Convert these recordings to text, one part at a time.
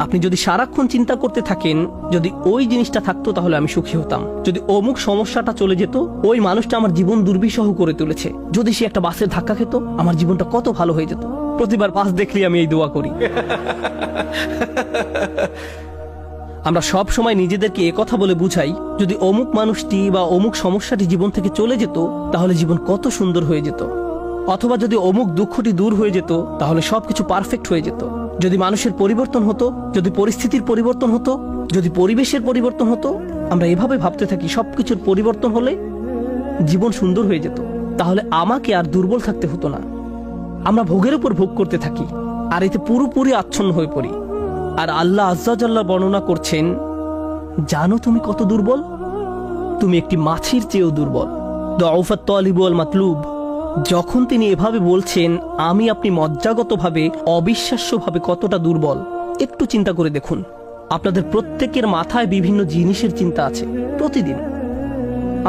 আপনি যদি সারাক্ষণ চিন্তা করতে থাকেন যদি ওই জিনিসটা থাকতো তাহলে আমি সুখী হতাম, যদি অমুক সমস্যাটা চলে যেত, ওই মানুষটা আমার জীবন দুর্বিষহ করে তুলেছে, যদি সে একটা বাসের ধাক্কা খেত আমার জীবনটা কত ভালো হয়ে যেত। প্রতিবার বাস দেখলেই আমি এই দোয়া করি। আমরা সব সময় নিজেদেরকে একথা বলে বুঝাই যদি অমুক মানুষটি বা অমুক সমস্যাটি জীবন থেকে চলে যেত তাহলে জীবন কত সুন্দর হয়ে যেত, অথবা যদি অমুক দুঃখটি দূর হয়ে যেত তাহলে সবকিছু পারফেক্ট হয়ে যেত। যদি মানুষের পরিবর্তন হতো, যদি পরিস্থিতির পরিবর্তন হতো, যদি পরিবেশের পরিবর্তন হতো, আমরা এভাবে ভাবতে থাকি সবকিছুর পরিবর্তন হলে জীবন সুন্দর হয়ে যেত, তাহলে আমাকে আর দুর্বল থাকতে হতো না। আমরা ভোগের উপর ভোগ করতে থাকি আর এতে পুরোপুরি আচ্ছন্ন হয়ে পড়ি। আর আল্লাহ আজ্জা জাল্লা বর্ণনা করছেন, জানো তুমি কত দুর্বল? তুমি একটি মাছির চেয়েও দুর্বল। দুআফাত তালিব ওয়াল মাতলুব। যখন তিনি এভাবে বলছেন আমি আপনি মজ্জাগতভাবে অবিশ্বাস্যভাবে কতটা দুর্বল, একটু চিন্তা করে দেখুন। আপনাদের প্রত্যেকের মাথায় বিভিন্ন জিনিসের চিন্তা আছে প্রতিদিন।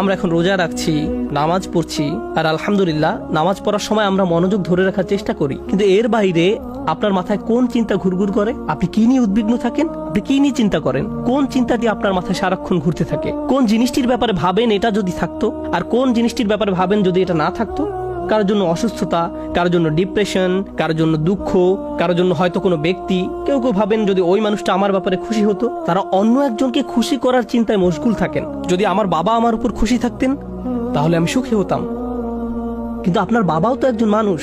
আমরা এখন রোজা রাখছি, নামাজ পড়ছি, আর আলহামদুলিল্লাহ নামাজ পড়ার সময় আমরা মনোযোগ ধরে রাখার চেষ্টা করি, কিন্তু এর বাইরে আপনার মাথায় কোন চিন্তা ঘুরঘুর করে? আপনি কি নিয়ে উদ্বিগ্ন থাকেন? আপনি কি নিয়ে চিন্তা করেন? কোন চিন্তাটি আপনার মাথায় সারাক্ষণ ঘুরতে থাকে? কোন জিনিসটির ব্যাপারে ভাবেন এটা যদি থাকতো, আর কোন জিনিসটির ব্যাপারে ভাবেন যদি এটা না থাকতো? কারোর জন্য অসুস্থতা, কারোর জন্য ডিপ্রেশন, কারোর জন্য দুঃখ, কারোর জন্য হয়তো কোনো ব্যক্তি। কেউ কেউ ভাবেন যদি ওই মানুষটা আমার ব্যাপারে খুশি হতো। তারা অন্য একজনকে খুশি করার চিন্তায় মশগুল থাকেন। যদি আমার বাবা আমার উপর খুশি থাকতেন তাহলে আমি সুখী হতাম। কিন্তু আপনার বাবাও তো একজন মানুষ,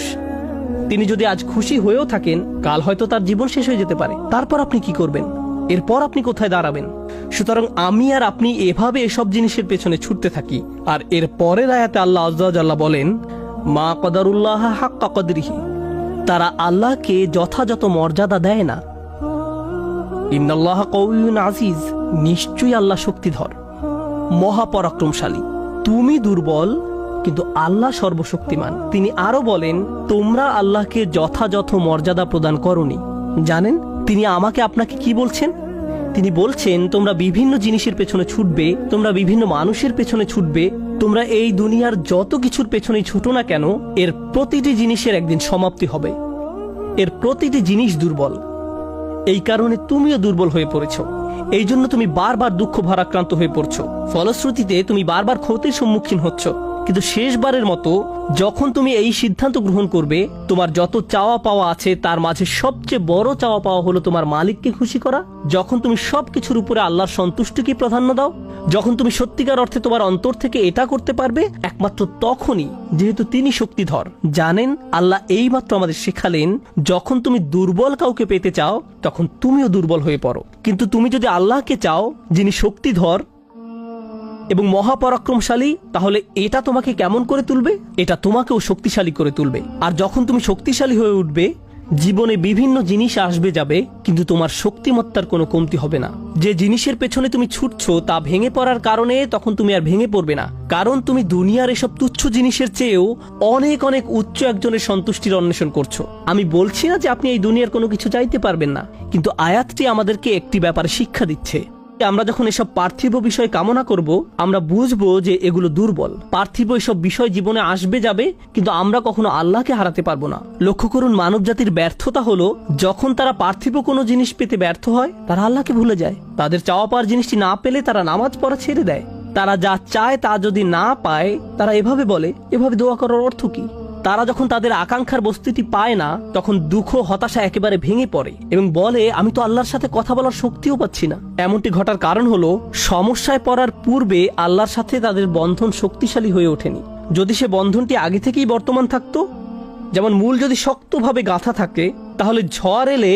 তিনি যদি আজ খুশি হয়েও থাকেন কাল হয়তো তার জীবন শেষ হয়ে যেতে পারে। তারপর আপনি কি করবেন? এরপর আপনি কোথায় দাঁড়াবেন? সুতরাং আমি আর আপনি এভাবে এসব জিনিসের পেছনে ছুটতে থাকি। আর এর পরের আয়াতে আল্লাহ আজ্জা ওয়াজাল্লাহ বলেন, মা কদারুল্লাহ হাক্কা কদরিহি, তারা আল্লাহকে যথাযথ মর্যাদা দেয় না। ইন্নাল্লাহ কাউইয়ুন আজিজ, নিশ্চয়ই আল্লাহ শক্তিধর, মহাপরাক্রমশালী। তুমি দুর্বল কিন্তু আল্লাহ সর্বশক্তিমান। তিনি আরো বলেন, তোমরা আল্লাহকে যথাযথ মর্যাদা প্রদান করনি। জানেন তিনি আমাকে আপনাকে কি বলছেন? তিনি বলছেন তোমরা বিভিন্ন জিনিসের পেছনে ছুটবে, তোমরা বিভিন্ন মানুষের পেছনে ছুটবে, তোমরা এই দুনিয়ার যত কিছুর পেছনেই ছুটো না কেন এর প্রতিটি জিনিসের একদিন সমাপ্তি হবে। এর প্রতিটি জিনিস দুর্বল। এই কারণে তুমিও দুর্বল হয়ে পড়েছো। এই জন্য তুমি বারবার দুঃখ ভারাক্রান্ত হয়ে পড়ছো। ফলশ্রুতিতে তুমি বারবার ক্ষতির সম্মুখীন হচ্ছ। কিন্তু শেষবারের মতো যখন তুমি এই সিদ্ধান্ত গ্রহণ করবে তোমার যত চাওয়া পাওয়া আছে তার মাঝে সবচেয়ে বড় চাওয়া পাওয়া হলো তোমার মালিককে খুশি করা, যখন তুমি সবকিছুর উপরে আল্লাহর সন্তুষ্টিকে প্রাধান্য দাও, যখন তুমি সত্যিকার অর্থে তোমার অন্তর থেকে এটা করতে পারবে, একমাত্র তখনই, যেহেতু তিনি শক্তিধর। জানেন আল্লাহ এইমাত্র আমাদের শেখালেন যখন তুমি দুর্বল কাউকে পেতে চাও তখন তুমিও দুর্বল হয়ে পড়ো, কিন্তু তুমি যদি আল্লাহকে চাও যিনি শক্তিধর এবং মহাপরাক্রমশালী, তাহলে এটা তোমাকে কেমন করে তুলবে? এটা তোমাকেও শক্তিশালী করে তুলবে। আর যখন তুমি শক্তিশালী হয়ে উঠবে জীবনে বিভিন্ন জিনিস আসবে যাবে, কিন্তু তোমার শক্তিমত্তার কোনো কমতি হবে না। যে জিনিসের পেছনে তুমি ছুটছো তা ভেঙে পড়ার কারণে তখন তুমি আর ভেঙে পড়বে না, কারণ তুমি দুনিয়ার এসব তুচ্ছ জিনিসের চেয়েও অনেক অনেক উচ্চ একজনের সন্তুষ্টির অন্বেষণ করছো। আমি বলছি না যে আপনি এই দুনিয়ার কোনো কিছু চাইতে পারবেন না, কিন্তু আয়াতটি আমাদেরকে একটি ব্যাপারে শিক্ষা দিচ্ছে। আমরা যখন এসব পার্থিব বিষয় কামনা করব আমরা বুঝবো যে এগুলো দুর্বল। পার্থিব এসব বিষয় জীবনে আসবে যাবে, কিন্তু আমরা কখনো আল্লাহকে হারাতে পারবো না। লক্ষ্য করুন, মানব জাতির ব্যর্থতা হলো যখন তারা পার্থিব কোনো জিনিস পেতে ব্যর্থ হয় তারা আল্লাহকে ভুলে যায়। তাদের চাওয়া পাওয়ার জিনিসটি না পেলে তারা নামাজ পড়া ছেড়ে দেয়। তারা যা চায় তা যদি না পায় তারা এভাবে বলে, এভাবে দোয়া করার অর্থ কি? তারা যখন তাদের আকাঙ্ক্ষার বস্তুটি পায় না তখন দুঃখ হতাশা একেবারে ভেঙে পড়ে এবং বলে আমি তো আল্লাহর সাথে কথা বলার শক্তিও পাচ্ছি না। এমনটি ঘটার কারণ হলো সমস্যায় পড়ার পূর্বে আল্লাহর সাথে তাদের বন্ধন শক্তিশালী হয়ে ওঠেনি। যদি সে বন্ধনটি আগে থেকেই বর্তমান থাকতো, যেমন মূল যদি শক্তভাবে গাঁথা থাকে তাহলে ঝড় এলে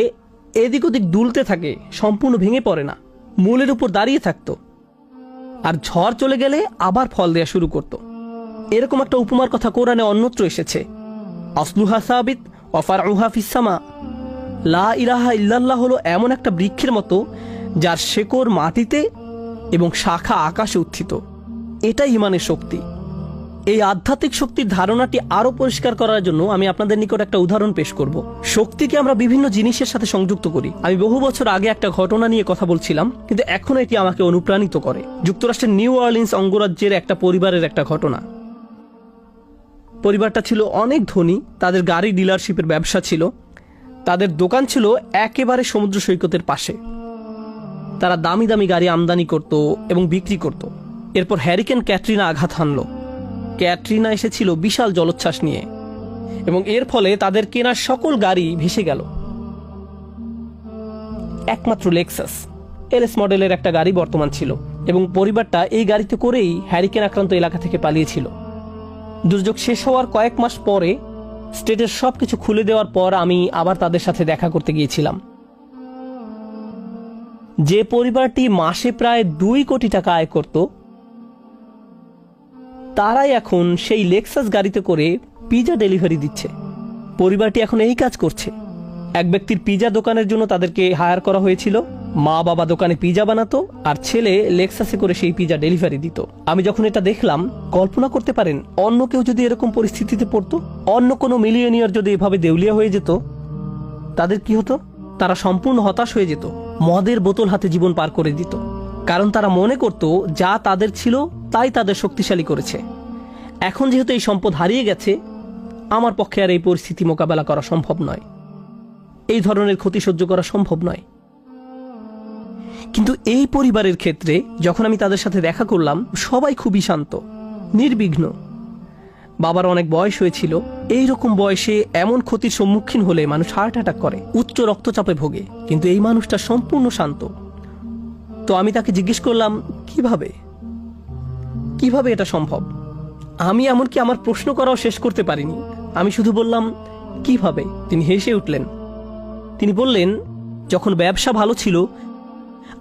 এদিক ওদিক দুলতে থাকে, সম্পূর্ণ ভেঙে পড়ে না, মূলের উপর দাঁড়িয়ে থাকতো। আর ঝড় চলে গেলে আবার ফল দেয়া শুরু করতো। এরকম একটা উপমার কথা কোরআনে অন্যত্র এসেছে, আসলুহা সাবিত ওয়া ফারউহা ফিস সামা। লা ইলাহা ইল্লাল্লাহ হলো এমন একটা বৃক্ষের মতো যার শেকড় মাটিতে এবং শাখা আকাশে উত্থিত। এটাই ঈমানের শক্তি। এই আধ্যাত্মিক শক্তির ধারণাটি আরো পরিষ্কার করার জন্য আমি আপনাদের নিকট একটা উদাহরণ পেশ করব। শক্তিকে আমরা বিভিন্ন জিনিসের সাথে সংযুক্ত করি। আমি বহু বছর আগে একটা ঘটনা নিয়ে কথা বলছিলাম, কিন্তু এখন এটি আমাকে অনুপ্রাণিত করে। যুক্তরাষ্ট্রের নিউ অরলিন্স অঙ্গরাজ্যের একটা পরিবারের একটা ঘটনা। পরিবারটা ছিল অনেক ধনী, তাদের গাড়ি ডিলারশিপের ব্যবসা ছিল। তাদের দোকান ছিল একেবারে সমুদ্র সৈকতের পাশে। তারা দামি দামি গাড়ি আমদানি করত এবং বিক্রি করত। এরপর হ্যারিকেন ক্যাটরিনা আঘাত হানল। ক্যাটরিনা এসেছিল বিশাল জলোচ্ছ্বাস নিয়ে এবং এর ফলে তাদের কেনা সকল গাড়ি ভেসে গেল। একমাত্র লেক্সাস এলএস মডেলের একটা গাড়ি বর্তমান ছিল এবং পরিবারটা এই গাড়িতে করেই হ্যারিকেন আক্রান্ত এলাকা থেকে পালিয়েছিল। দুর্যোগ শেষ হওয়ার কয়েক মাস পরে স্টেটের সবকিছু খুলে দেওয়ার পর আমি আবার তাদের সাথে দেখা করতে গিয়েছিলাম। যে পরিবারটি মাসে প্রায় 2 কোটি টাকা আয় করত, তারাই এখন সেই লেক্সাস গাড়িতে করে পিজা ডেলিভারি দিচ্ছে। পরিবারটি এখন এই কাজ করছে। এক ব্যক্তির পিজা দোকানের জন্য তাদেরকে হায়ার করা হয়েছিল। মা বাবা দোকানে পিজা বানাতো আর ছেলে লেক্সাসে করে সেই পিজা ডেলিভারি দিত। আমি যখন এটা দেখলাম, কল্পনা করতে পারেন অন্য কেউ যদি এরকম পরিস্থিতিতে পড়তো, অন্য কোনো মিলিয়নিয়ার যদি এভাবে দেউলিয়া হয়ে যেত, তাদের কি হতো? তারা সম্পূর্ণ হতাশ হয়ে যেত, মদের বোতল হাতে জীবন পার করে দিত। কারণ তারা মনে করত যা তাদের ছিল তাই তাদের শক্তিশালী করেছে। এখন যেহেতু এই সম্পদ হারিয়ে গেছে, আমার পক্ষে আর এই পরিস্থিতি মোকাবেলা করা সম্ভব নয়, এই ধরনের ক্ষতি সহ্য করা সম্ভব নয়। কিন্তু এই পরিবারের ক্ষেত্রে যখন আমি তাদের সাথে দেখা করলাম, সবাই খুবই শান্ত, নির্বিঘ্ন। বাবার অনেক বয়স হয়েছিল। এই রকম বয়সে এমন ক্ষতির সম্মুখীন হলে মানুষ হার্ট অ্যাটাক করে, উচ্চ রক্তচাপে ভোগে, কিন্তু এই মানুষটা সম্পূর্ণ শান্ত। তো আমি তাকে জিজ্ঞেস করলাম, কিভাবে এটা সম্ভব? আমি এমনকি আমার প্রশ্ন করাও শেষ করতে পারিনি। আমি শুধু বললাম, কিভাবে? তিনি হেসে উঠলেন। তিনি বললেন, যখন ব্যবসা ভালো ছিল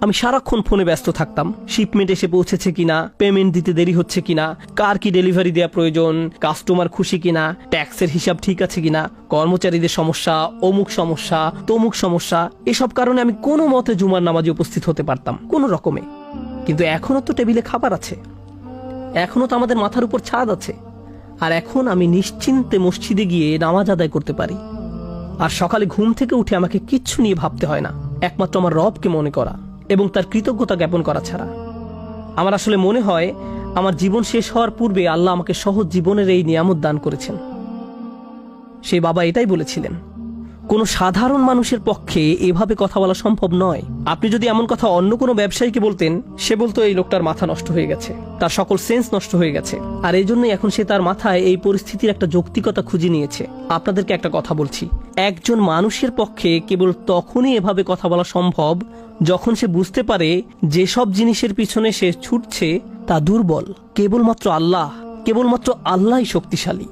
আমি সারাক্ষণ ফোনে ব্যস্ত থাকতাম। শিপমেন্ট এসে পৌঁছেছে কিনা, পেমেন্ট দিতে দেরি হচ্ছে কিনা, কার কি ডেলিভারি দেওয়া প্রয়োজন, কাস্টমার খুশি কিনা, ট্যাক্সের হিসাব ঠিক আছে কিনা, কর্মচারীদের সমস্যা, অমুক সমস্যা, তমুক সমস্যা। এসব কারণে আমি কোনো মতে জুমার নামাজে উপস্থিত হতে পারতাম কোনো রকমে। কিন্তু এখনো তো টেবিলে খাবার আছে, এখনো তো আমাদের মাথার উপর ছাদ আছে, আর এখন আমি নিশ্চিন্তে মসজিদে গিয়ে নামাজ আদায় করতে পারি। আর সকালে ঘুম থেকে উঠে আমাকে কিচ্ছু নিয়ে ভাবতে হয় না, একমাত্র আমার রবকে মনে করা এবং তার কৃতজ্ঞতা জ্ঞাপন করা ছাড়া। আমার আসলে মনে হয় আমার জীবন শেষ হওয়ার পূর্বে আল্লাহ আমাকে সহজ জীবনের এই নিয়ামত দান করেছেন। সেই বাবা এটাই বলেছিলেন, কোনো সাধারণ মানুষের পক্ষে এভাবে কথা বলা সম্ভব নয়। আপনি যদি এমন কথা অন্য কোনো ব্যবসায়ীকে বলতেন, সে বলতো এই লোকটার মাথা নষ্ট হয়ে গেছে, তার সকল সেন্স নষ্ট হয়ে গেছে। আর এই জন্যই এখন সে তার মাথায় এই পরিস্থিতির একটা যৌক্তিকতা খুঁজে নিয়েছে। আপনাদেরকে একটা কথা বলছি, একজন মানুষের পক্ষে কেবল তখনই এভাবে কথা বলা সম্ভব যখন সে বুঝতে পারে যেসব জিনিসের পিছনে সে ছুটছে তা দুর্বল। কেবলমাত্র আল্লাহই শক্তিশালী।